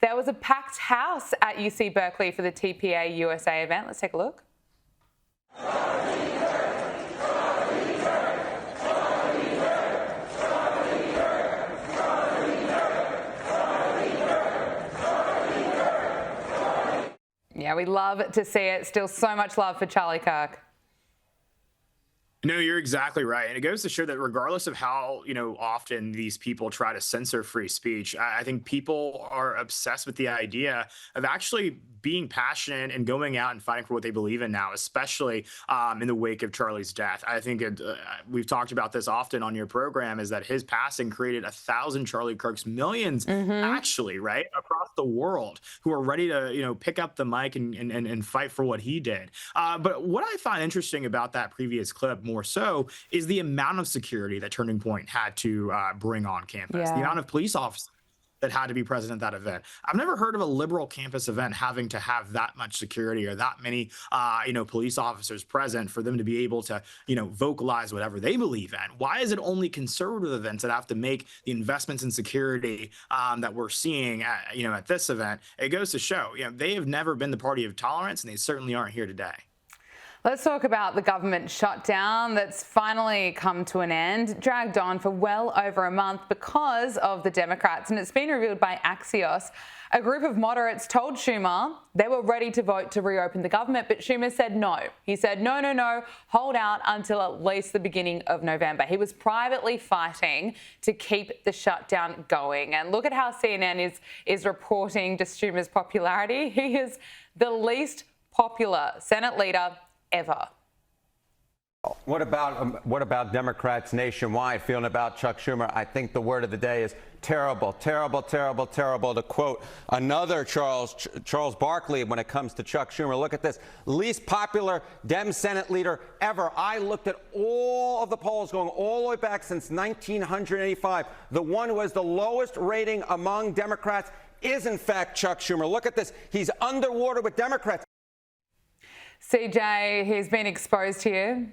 There was a packed house at UC Berkeley for the TPA USA event. Let's take a look. Yeah, we love to see it. Still so much love for Charlie Kirk. No, you're exactly right. And it goes to show that regardless of how, often these people try to censor free speech, I think people are obsessed with the idea of actually being passionate and going out and fighting for what they believe in now, especially in the wake of Charlie's death. I think we've talked about this often on your program, is that his passing created 1,000 Charlie Kirks, millions actually, right, across the world, who are ready to, pick up the mic and fight for what he did. But what I find interesting about that previous clip, more so, is the amount of security that Turning Point had to bring on campus, the amount of police officers that had to be present at that event. I've never heard of a liberal campus event having to have that much security or that many, police officers present for them to be able to, vocalize whatever they believe in. Why is it only conservative events that have to make the investments in security that we're seeing at this event? It goes to show, they have never been the party of tolerance, and they certainly aren't here today. Let's talk about the government shutdown that's finally come to an end, dragged on for well over a month because of the Democrats. And it's been revealed by Axios. A group of moderates told Schumer they were ready to vote to reopen the government, but Schumer said no. He said, no, hold out until at least the beginning of November. He was privately fighting to keep the shutdown going. And look at how CNN is reporting just Schumer's popularity. He is the least popular Senate leader ever. What about Democrats nationwide feeling about Chuck Schumer? I think the word of the day is terrible, terrible, terrible, terrible. To quote another Charles Barkley when it comes to Chuck Schumer, look at this. Least popular Dem Senate leader ever. I looked at all of the polls going all the way back since 1985. The one who has the lowest rating among Democrats is, in fact, Chuck Schumer. Look at this. He's underwater with Democrats. CJ, he's been exposed here.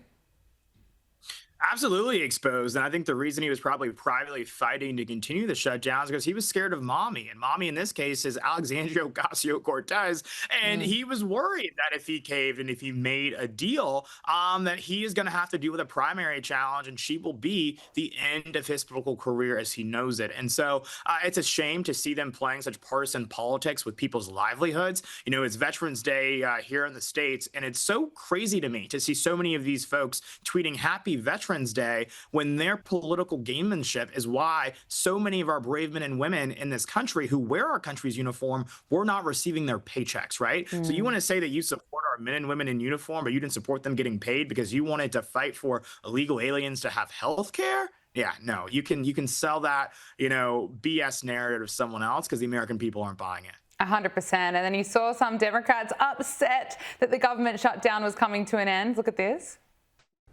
Absolutely exposed. And I think the reason he was probably privately fighting to continue the shutdown is because he was scared of mommy. And mommy in this case is Alexandria Ocasio-Cortez. And he was worried that if he caved and if he made a deal, that he is going to have to deal with a primary challenge, and she will be the end of his political career as he knows it. And so it's a shame to see them playing such partisan politics with people's livelihoods. It's Veterans Day here in the States, and it's so crazy to me to see so many of these folks tweeting Happy Veterans Day when their political gamemanship is why so many of our brave men and women in this country who wear our country's uniform were not receiving their paychecks, right? So you want to say that you support our men and women in uniform, but you didn't support them getting paid because you wanted to fight for illegal aliens to have health care? Yeah, no, you can sell that, BS narrative to someone else because the American people aren't buying it. 100%. And then you saw some Democrats upset that the government shutdown was coming to an end. Look at this.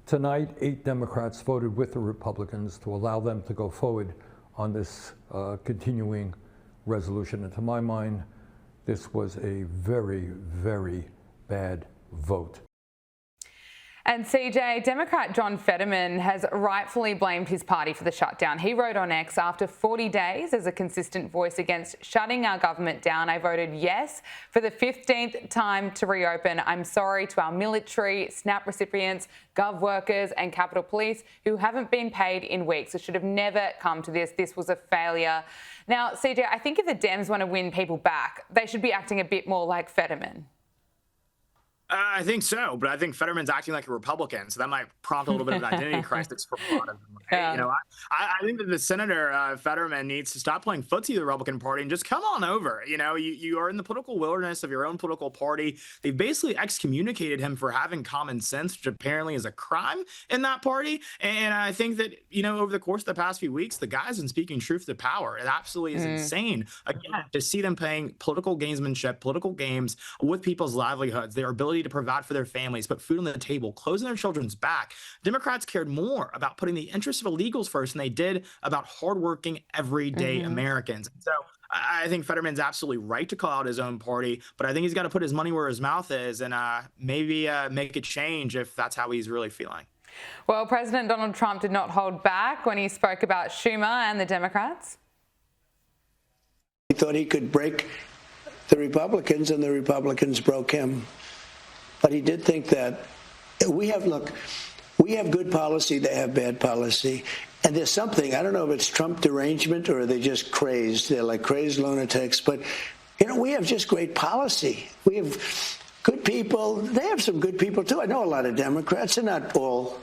Tonight, 8 Democrats voted with the Republicans to allow them to go forward on this continuing resolution. And to my mind, this was a very, very bad vote. And CJ, Democrat John Fetterman has rightfully blamed his party for the shutdown. He wrote on X, after 40 days as a consistent voice against shutting our government down, I voted yes for the 15th time to reopen. I'm sorry to our military, SNAP recipients, Gov workers and Capitol Police who haven't been paid in weeks. It should have never come to this. This was a failure. Now, CJ, I think if the Dems want to win people back, they should be acting a bit more like Fetterman. I think so, but I think Fetterman's acting like a Republican, so that might prompt a little bit of an identity crisis for a lot of them. Right? I think that the Senator Fetterman needs to stop playing footsie with the Republican Party and just come on over. You are in the political wilderness of your own political party. They've basically excommunicated him for having common sense, which apparently is a crime in that party. And I think that, over the course of the past few weeks, the guy's been speaking truth to power. It absolutely is insane, again, to see them playing political gamesmanship, political games with people's livelihoods, their ability to provide for their families, put food on the table, closing their children's back. Democrats cared more about putting the interests of illegals first than they did about hardworking, everyday Americans. So I think Fetterman's absolutely right to call out his own party, but I think he's got to put his money where his mouth is and maybe make a change if that's how he's really feeling. Well, President Donald Trump did not hold back when he spoke about Schumer and the Democrats. thought he could break the Republicans, and the Republicans broke him. But he did think that we have good policy, they have bad policy. And there's something, I don't know if it's Trump derangement or are they just crazed. They're like crazed lunatics. But, we have just great policy. We have good people. They have some good people, too. I know a lot of Democrats. They're not all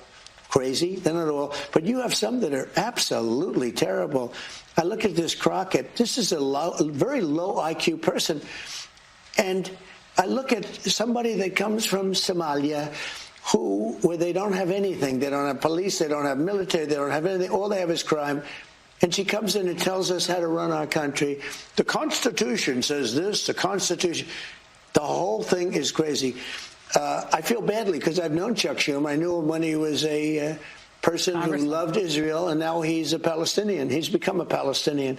crazy. They're not all. But you have some that are absolutely terrible. I look at this Crockett. This is a very low IQ person. And I look at somebody that comes from Somalia where they don't have anything. They don't have police. They don't have military. They don't have anything. All they have is crime. And she comes in and tells us how to run our country. The Constitution says this, the Constitution. The whole thing is crazy. I feel badly because I've known Chuck Schumer. I knew him when he was a person who loved Israel, and now he's a Palestinian. He's become a Palestinian.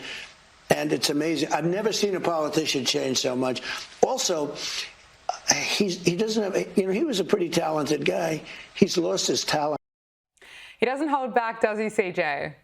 And it's amazing. I've never seen a politician change so much. Also, he doesn't have, he was a pretty talented guy. He's lost his talent. He doesn't hold back, does he, CJ?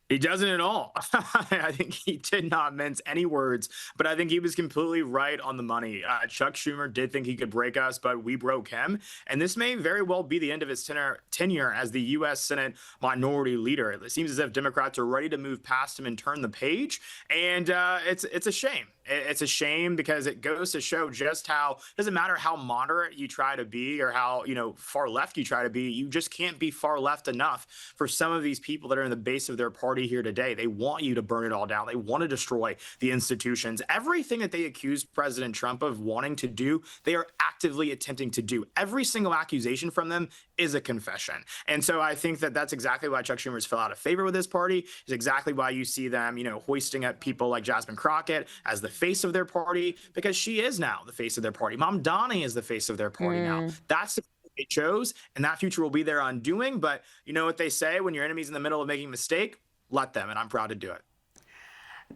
He doesn't at all. I think he did not mince any words, but I think he was completely right on the money. Chuck Schumer did think he could break us, but we broke him. And this may very well be the end of his tenure as the U.S. Senate minority leader. It seems as if Democrats are ready to move past him and turn the page. And it's a shame. It's a shame because it goes to show just how it doesn't matter how moderate you try to be or how, far left you try to be. You just can't be far left enough for some of these people that are in the base of their party here today. They want you to burn it all down. They want to destroy the institutions. Everything that they accused President Trump of wanting to do, they are actively attempting to do. Every single accusation from them is a confession. And so I think that that's exactly why Chuck Schumer's fell out of favor with this party. Is exactly why you see them, hoisting up people like Jasmine Crockett as the face of their party, because she is now the face of their party. Mom Donnie is the face of their party now. That's the they chose, and that future will be their undoing. But you know what they say, when your enemy's in the middle of making a mistake, let them, and I'm proud to do it.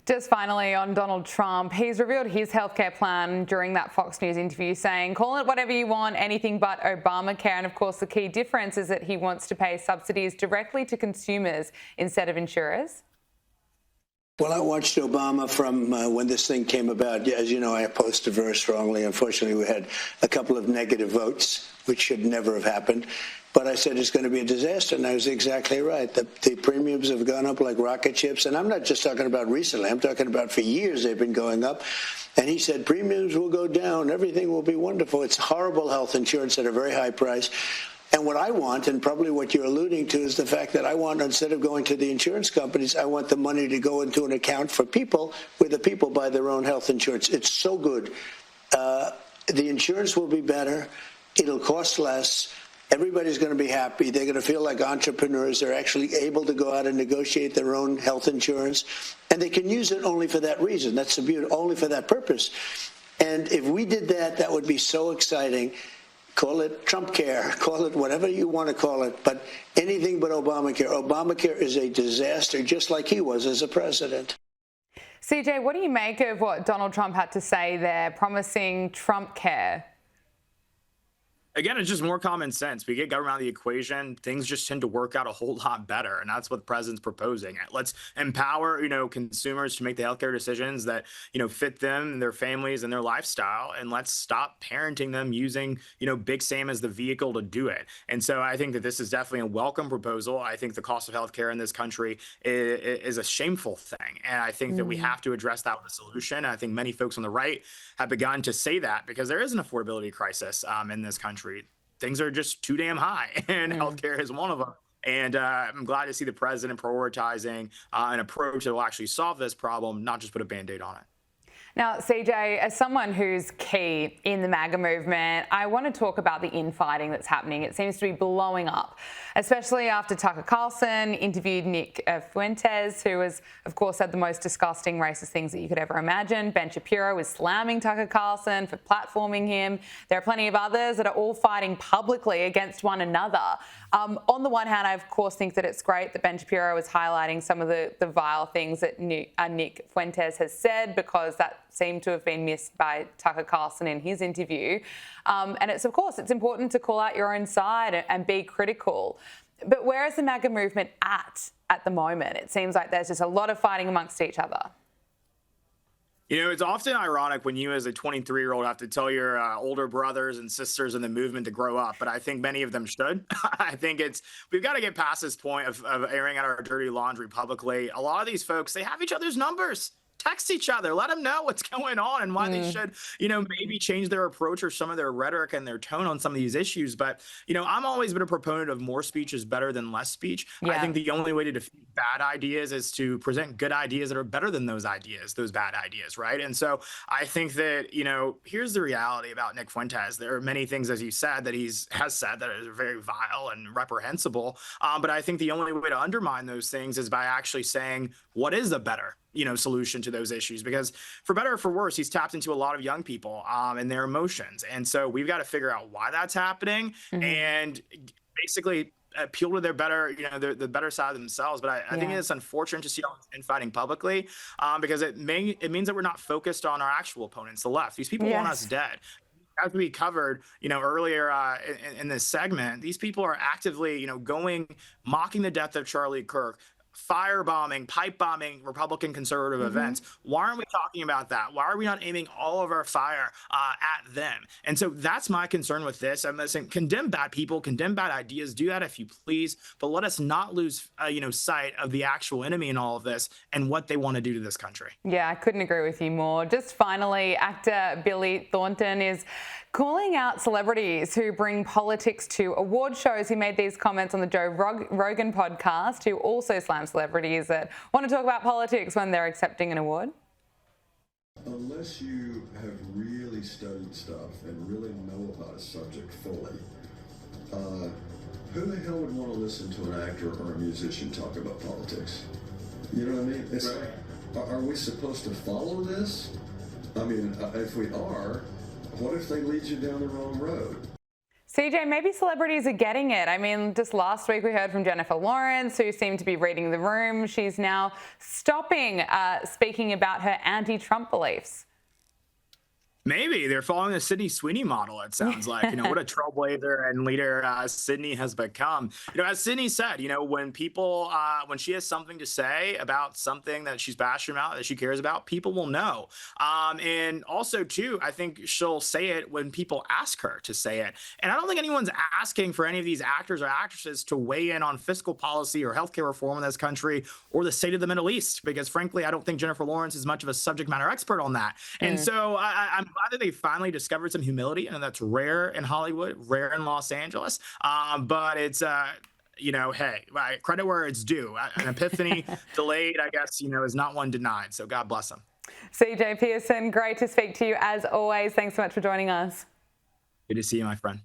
Just finally on Donald Trump, he's revealed his healthcare plan during that Fox News interview, saying, call it whatever you want, anything but Obamacare. And of course, the key difference is that he wants to pay subsidies directly to consumers instead of insurers. Well, I watched Obama from when this thing came about. As you know, I opposed it very strongly. Unfortunately, we had a couple of negative votes, which should never have happened. But I said it's going to be a disaster, and I was exactly right. The premiums have gone up like rocket ships, and I'm not just talking about recently. I'm talking about for years they've been going up. And he said premiums will go down. Everything will be wonderful. It's horrible health insurance at a very high price. And what I want, and probably what you're alluding to, is the fact that I want, instead of going to the insurance companies, I want the money to go into an account for people where the people buy their own health insurance. It's so good. The insurance will be better. It'll cost less. Everybody's going to be happy. They're going to feel like entrepreneurs. They're actually able to go out and negotiate their own health insurance. And they can use it only for that reason. That's the beauty, only for that purpose. And if we did that, that would be so exciting. Call it Trump care, call it whatever you want to call it, but anything but Obamacare. Obamacare is a disaster, just like he was as a president. CJ, what do you make of what Donald Trump had to say there, promising Trump care? Again, it's just more common sense. We get government out of the equation, things just tend to work out a whole lot better. And that's what the president's proposing. Let's empower, consumers to make the healthcare decisions that, fit them and their families and their lifestyle. And let's stop parenting them using, Big Sam as the vehicle to do it. And so I think that this is definitely a welcome proposal. I think the cost of healthcare in this country is a shameful thing. And I think that we have to address that with a solution. And I think many folks on the right have begun to say that because there is an affordability crisis in this country. Things are just too damn high, and healthcare is one of them. And I'm glad to see the president prioritizing an approach that will actually solve this problem, not just put a Band-Aid on it. Now, CJ, as someone who's key in the MAGA movement, I want to talk about the infighting that's happening. It seems to be blowing up, especially after Tucker Carlson interviewed Nick Fuentes, who has, of course, said the most disgusting racist things that you could ever imagine. Ben Shapiro is slamming Tucker Carlson for platforming him. There are plenty of others that are all fighting publicly against one another. On the one hand, I, of course, think that it's great that Ben Shapiro is highlighting some of the vile things that Nick Fuentes has said, because that seemed to have been missed by Tucker Carlson in his interview. And it's, of course, it's important to call out your own side and be critical. But where is the MAGA movement at the moment? It seems like there's just a lot of fighting amongst each other. You know, it's often ironic when you as a 23-year-old have to tell your older brothers and sisters in the movement to grow up, but I think many of them should. I think we've got to get past this point of airing out our dirty laundry publicly. A lot of these folks, they have each other's numbers. Text each other, let them know what's going on and why they should, maybe change their approach or some of their rhetoric and their tone on some of these issues. But, I'm always been a proponent of more speech is better than less speech. Yeah. I think the only way to defeat bad ideas is to present good ideas that are better than those ideas, those bad ideas, right? And so I think that, here's the reality about Nick Fuentes. There are many things, as you said, that has said that are very vile and reprehensible. But I think the only way to undermine those things is by actually saying, what is the better solution to those issues? Because for better or for worse, he's tapped into a lot of young people and their emotions. And so we've got to figure out why that's happening and basically appeal to their better, the better side of themselves. But I think it's unfortunate to see all this infighting publicly because it means that we're not focused on our actual opponents, the left. These people want us dead. As we covered, earlier in this segment, these people are actively, mocking the death of Charlie Kirk, firebombing, pipe bombing Republican conservative events. Why aren't we talking about that? Why are we not aiming all of our fire at them? And so that's my concern with this. I'm saying condemn bad people, condemn bad ideas, do that if you please, but let us not lose sight of the actual enemy in all of this and what they want to do to this country. Yeah, I couldn't agree with you more. Just finally, actor Billy Thornton is calling out celebrities who bring politics to award shows. He made these comments on the Joe Rogan podcast, who also slams celebrities that want to talk about politics when they're accepting an award. Unless you have really studied stuff and really know about a subject fully, who the hell would want to listen to an actor or a musician talk about politics? You know what I mean? It's like, are we supposed to follow this? I mean, if we are, what if they lead you down the wrong road? CJ, maybe celebrities are getting it. I mean, just last week we heard from Jennifer Lawrence, who seemed to be reading the room. She's now stopping speaking about her anti-Trump beliefs. Maybe they're following the Sydney Sweeney model, it sounds like. What a trailblazer and leader Sydney has become. As Sydney said, when people, when she has something to say about something that she's passionate about, that she cares about, people will know. And also, too, I think she'll say it when people ask her to say it. And I don't think anyone's asking for any of these actors or actresses to weigh in on fiscal policy or healthcare reform in this country or the state of the Middle East, because frankly, I don't think Jennifer Lawrence is much of a subject matter expert on that. And so I'm glad that they finally discovered some humility, and that's rare in Hollywood, rare in Los Angeles. But it's, hey, credit where it's due. An epiphany delayed, I guess, is not one denied. So God bless them. CJ Pearson, great to speak to you as always. Thanks so much for joining us. Good to see you, my friend.